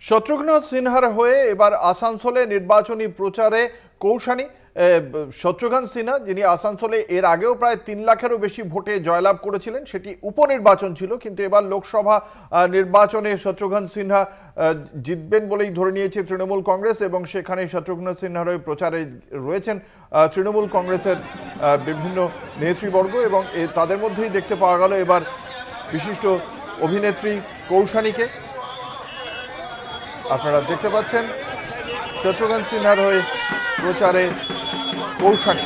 শত্রুঘ্ন সিনহার হয়ে এবার আসানসোলে নির্বাচনী প্রচারে কৌশানী শত্রুঘ্ন সিনহা, যিনি আসানসোলে এর আগেও প্রায় ৩ লাখেরও বেশি ভোটে জয়লাভ করেছিলেন। সেটি উপনির্বাচন ছিল, কিন্তু এবার লোকসভা নির্বাচনে শত্রুঘ্ন সিনহা জিতবেন বলেই ধরে নিয়েছে তৃণমূল কংগ্রেস, এবং সেখানে শত্রুঘ্ন সিনহার হয়ে প্রচারে রয়েছেন তৃণমূল কংগ্রেসের বিভিন্ন নেতৃবর্গ, এবং তাদের মধ্যেই দেখতে পাওয়া গেল এবার বিশিষ্ট অভিনেত্রী কৌশানীকে। আপনারা দেখতে পাচ্ছেন শত্রুঘ্ন সিনহার হয়ে প্রচারে কৌশানী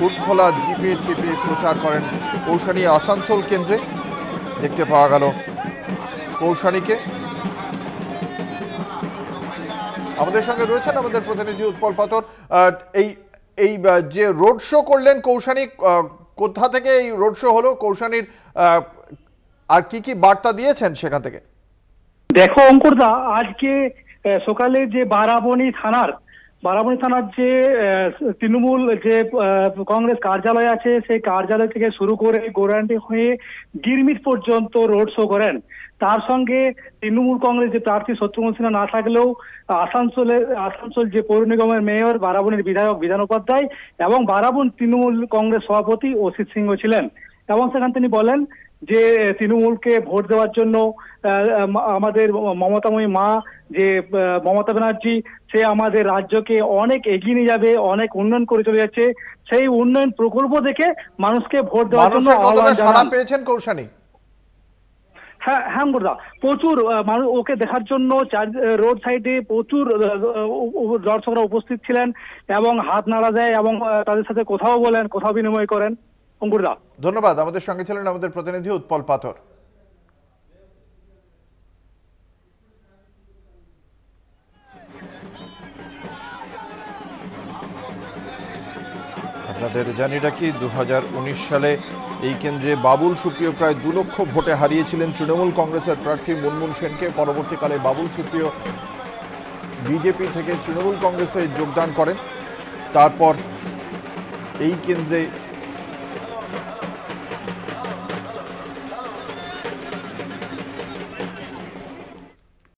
উৎখোলা জিপে চেপে প্রচার করেন কৌশানী। আসানসোল কেন্দ্রে দেখতে পাওয়া গেল কৌশানীকে। আমাদের সঙ্গে রয়েছেন আমাদের প্রতিনিধি উৎপল পাথর। এই যে রোড শো করলেন কৌশানী, কোথা থেকে এই রোড শো হলো কৌশানীর, আর কি কি বার্তা দিয়েছেন সেখান থেকে? দেখো অঙ্কুরদা, আজকে সকালে যে বারাবণী থানার যে তৃণমূল যে কংগ্রেস কার্যালয় আছে, সেই কার্যালয় থেকে শুরু করে গৌরাণ্ডি হয়ে গিরমিট পর্যন্ত রোড শো করেন। তার সঙ্গে তৃণমূল কংগ্রেস যে প্রার্থী শত্রুঘ্ন সিনহা না থাকলেও আসানসোল যে পৌর নিগমের মেয়র, বারাবণীর বিধায়ক বিধান উপাধ্যায় এবং বারাবণ তৃণমূল কংগ্রেস সভাপতি অসিত সিংহ ছিলেন। এবং সেখানে তিনি বলেন যে তৃণমূলকে ভোট দেওয়ার জন্য আমাদের মমতাময়ী মা যে মমতা ব্যানার্জি, সে আমাদের রাজ্যকে অনেক এগিয়ে নিয়ে যাবে, অনেক উন্নয়ন করে চলে যাচ্ছে। সেই উন্নয়ন প্রকল্প দেখে মানুষকে ভোট দেওয়ার জন্য সাড়া পেয়েছেন কৌশানী। হ্যাঁ দাদা, প্রচুর মানুষ ওকে দেখার জন্য রোড সাইডে প্রচুর দর্শকরা উপস্থিত ছিলেন এবং হাত নাড়া দেয় এবং তাদের সাথে কথাও বলেন, কথা বিনিময় করেন। অঙ্কুরদা, ধন্যবাদ। আমাদের সঙ্গে ছিলেন আমাদের প্রতিনিধি উৎপল পাথর। আপনাদের জানিয়ে রাখি, 2019 সালে এই কেন্দ্রে বাবুল সুপ্রিয় প্রায় 2 লক্ষ ভোটে হারিয়েছিলেন তৃণমূল কংগ্রেসের প্রার্থী মুনমুন সেনকে। পরবর্তীকালে বাবুল সুপ্রিয় বিজেপি থেকে তৃণমূল কংগ্রেসে যোগদান করেন। তারপর এই কেন্দ্রে